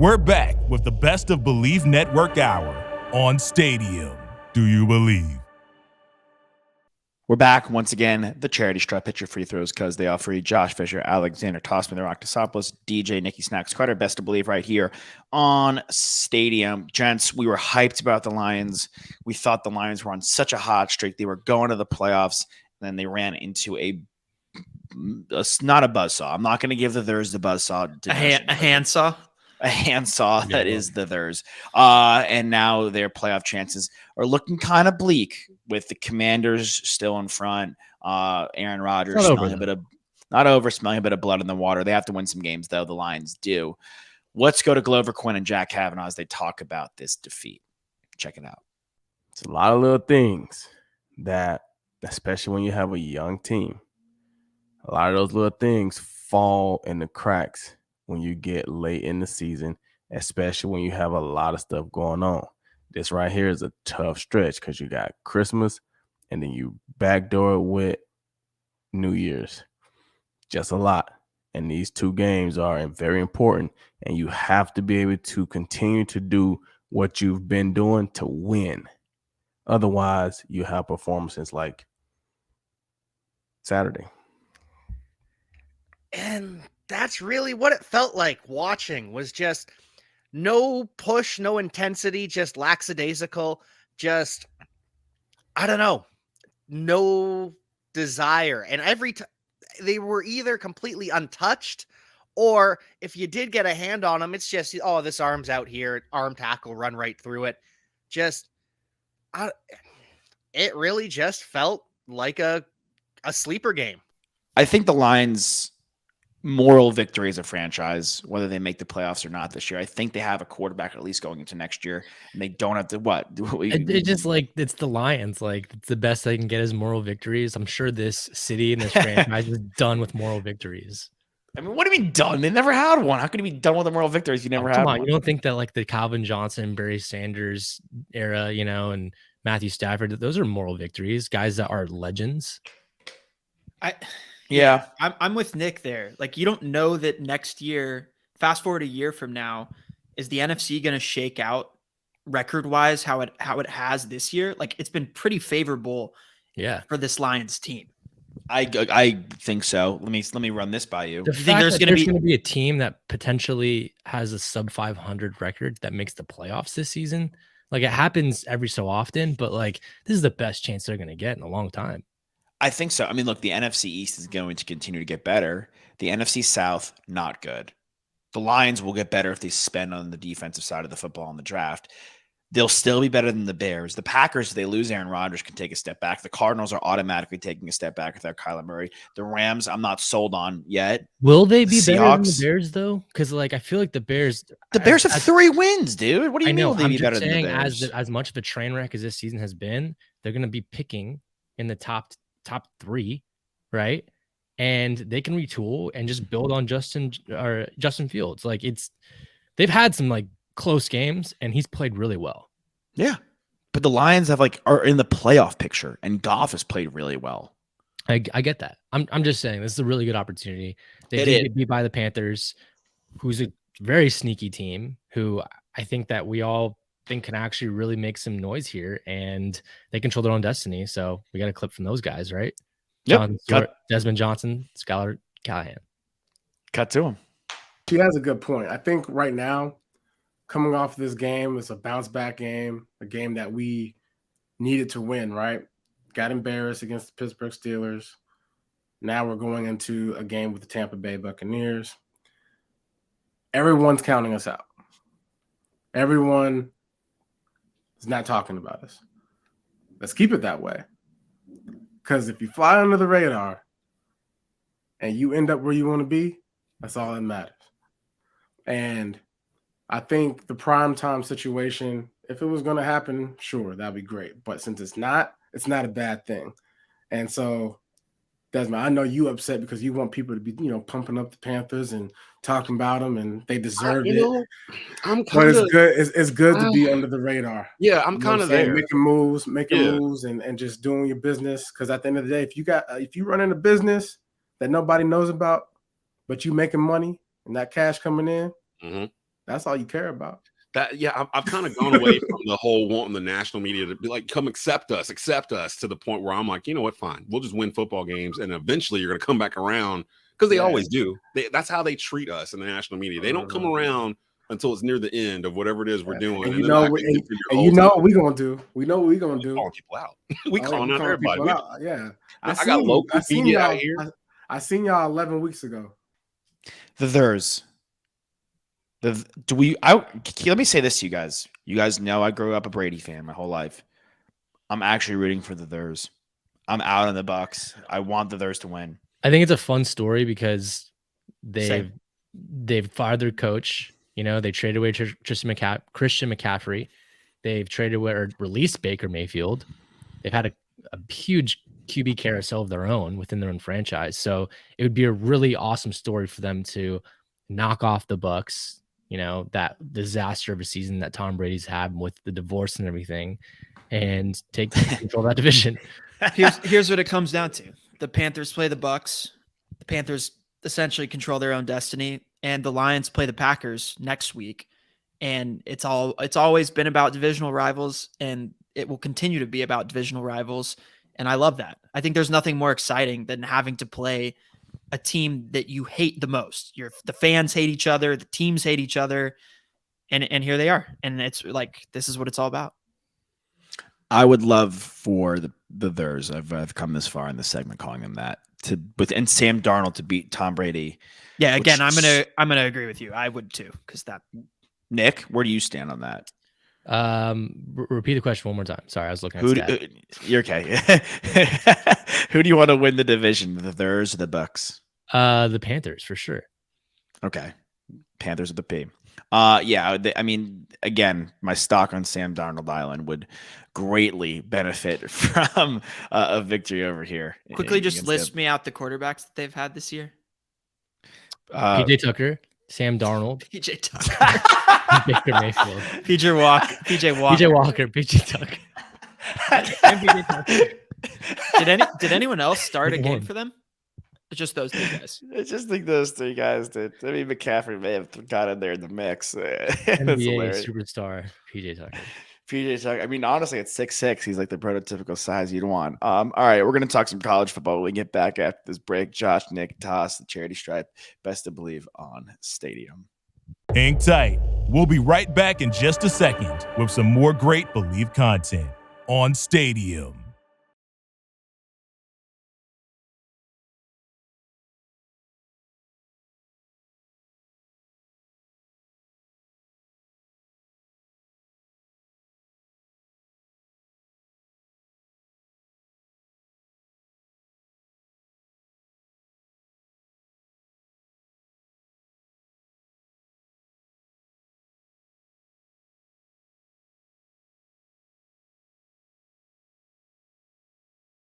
We're back with the Best of Bleav Network Hour on Stadium. Do you believe? We're back once again. The charity stripe. Hit your free throws because they are free. Josh Fisher, Alexander Tossman, the Rocktasopoulos, DJ, Nikki Snacks, Carter, Best of Bleav right here on Stadium. Gents, we were hyped about the Lions. We thought the Lions were on such a hot streak. They were going to the playoffs, and then they ran into not a buzzsaw. I'm not going to give the Thurs the buzzsaw. A handsaw. A handsaw that is the Thurs. And now their playoff chances are looking kind of bleak with the Commanders still in front. Aaron Rodgers smelling a bit of blood in the water. They have to win some games, though. The Lions do. Let's go to Glover Quinn and Jack Kavanaugh as they talk about this defeat. Check it out. It's a lot of little things that, especially when you have a young team, a lot of those little things fall in the cracks when you get late in the season, especially when you have a lot of stuff going on. This right here is a tough stretch because you got Christmas and then you backdoor with New Year's. Just a lot. And these two games are very important, and you have to be able to continue to do what you've been doing to win. Otherwise, you have performances like Saturday. And that's really what it felt like watching, was just no push, no intensity, just lackadaisical, just, I don't know, no desire. And every time they were either completely untouched, or if you did get a hand on them, it's just, oh, this arm's out here, arm tackle, run right through it. Just, it really just felt like a sleeper game. I think the Lions' moral victory as a franchise, whether they make the playoffs or not this year, I think they have a quarterback at least going into next year, and they don't have to It's just like, it's the Lions. Like, it's the best they can get as moral victories. I'm sure this city and this franchise is done with moral victories. I mean, what do you mean done? They never had one. How can you be done with the moral victories? You never had one. You don't think that like the Calvin Johnson, Barry Sanders era, and Matthew Stafford, those are moral victories, guys that are legends. Yeah, I'm with Nick there. Like, you don't know that next year, fast forward a year from now, is the NFC going to shake out record-wise how it has this year? Like, it's been pretty favorable for this Lions team. I think so. Let me run this by you. Do you think there's going to be a team that potentially has a sub 500 record that makes the playoffs this season? Like, it happens every so often, but like, this is the best chance they're going to get in a long time. I think so. I mean, look, the NFC East is going to continue to get better. The NFC South, not good. The Lions will get better if they spend on the defensive side of the football in the draft. They'll still be better than the Bears. The Packers, if they lose Aaron Rodgers, can take a step back. The Cardinals are automatically taking a step back without Kyler Murray. The Rams, I'm not sold on yet. Will they be better than the Bears, though? Because, like, I feel like the Bears have 3 wins, dude. What do you mean? Will they be better than the Bears? Bears? As much of a train wreck as this season has been, they're going to be picking in the top 3, right? And they can retool and just build on Justin Fields. Like, they've had some like close games, and he's played really well. Yeah, but the Lions are in the playoff picture, and Goff has played really well. I get that. I'm just saying this is a really good opportunity. They did get beat by the Panthers, who's a very sneaky team, who I think that we all think can actually really make some noise here, and they control their own destiny. So we got a clip from those guys, right? Yep. Desmond Johnson, Skylar Callahan. Cut to him. He has a good point. I think right now, coming off this game, it's a bounce back game, a game that we needed to win, right? Got embarrassed against the Pittsburgh Steelers. Now we're going into a game with the Tampa Bay Buccaneers. Everyone's counting us out. Everyone is not talking about us. Let's keep it that way. Because if you fly under the radar and you end up where you want to be, that's all that matters. And I think the primetime situation, if it was going to happen, sure, that'd be great. But since it's not a bad thing. And so, Desmond, I know you upset because you want people to be, pumping up the Panthers and talking about them, and they deserve it. But it's good. It's good to be under the radar. Yeah, I'm kind of there, making moves, and just doing your business. Because at the end of the day, if you run in a business that nobody knows about, but you making money and that cash coming in, That's all you care about. I've kind of gone away from the whole wanting the national media to be like, come accept us, to the point where I'm like, you know what, fine, we'll just win football games, and eventually you're going to come back around, because they always do. That's how they treat us in the national media. They don't come around until it's near the end of whatever it is we're doing. And you know what we're going to do. We know what we're going to do. Calling people out. We calling out everybody. Yeah. I got local media out here. I seen y'all 11 weeks ago. The Thurs. Let me say this to you guys. You guys know I grew up a Brady fan my whole life. I'm actually rooting for the Thurs. I'm out on the Bucs. I want the Thurs to win. I think it's a fun story because they've fired their coach. You know, they traded away Christian McCaffrey. They've traded away or released Baker Mayfield. They've had a huge QB carousel of their own within their own franchise. So it would be a really awesome story for them to knock off the Bucs. You know, that disaster of a season that Tom Brady's had with the divorce and everything, and take control of that division. Here's what it comes down to. The Panthers play the Bucs. The Panthers essentially control their own destiny, and the Lions play the Packers next week. And it's always been about divisional rivals, and it will continue to be about divisional rivals. And I love that. I think there's nothing more exciting than having to play a team that you hate the most. The fans hate each other, the teams hate each other, and here they are. And it's like, this is what it's all about. I would love for the Thurs. I've come this far in this segment calling them that and Sam Darnold to beat Tom Brady. Yeah, again, I'm gonna agree with you. I would too, because that. Nick, where do you stand on that? Repeat the question one more time. Sorry, I was looking at you're okay. Who do you want to win the division, the Thurs or the Bucs? The Panthers for sure. Okay, Panthers with the P. I mean, again, my stock on Sam Darnold Island would greatly benefit from a victory over here. Quickly, just list me out the quarterbacks that they've had this year. PJ Tucker, Sam Darnold, PJ Tucker, Baker Mayfield, PJ Walker, PJ Tucker. And PJ Tucker. Did anyone else start a game for them? Just those three guys. I just think those three guys did. I mean, McCaffrey may have got in there in the mix. NBA superstar PJ Tucker. PJ Tucker. I mean, honestly, at 6'6", he's like the prototypical size you'd want. All right, we're going to talk some college football when we get back after this break. Josh, Nick, Toss, the charity stripe, Best to Bleav on Stadium. Hang tight. We'll be right back in just a second with some more great Bleav content on Stadium.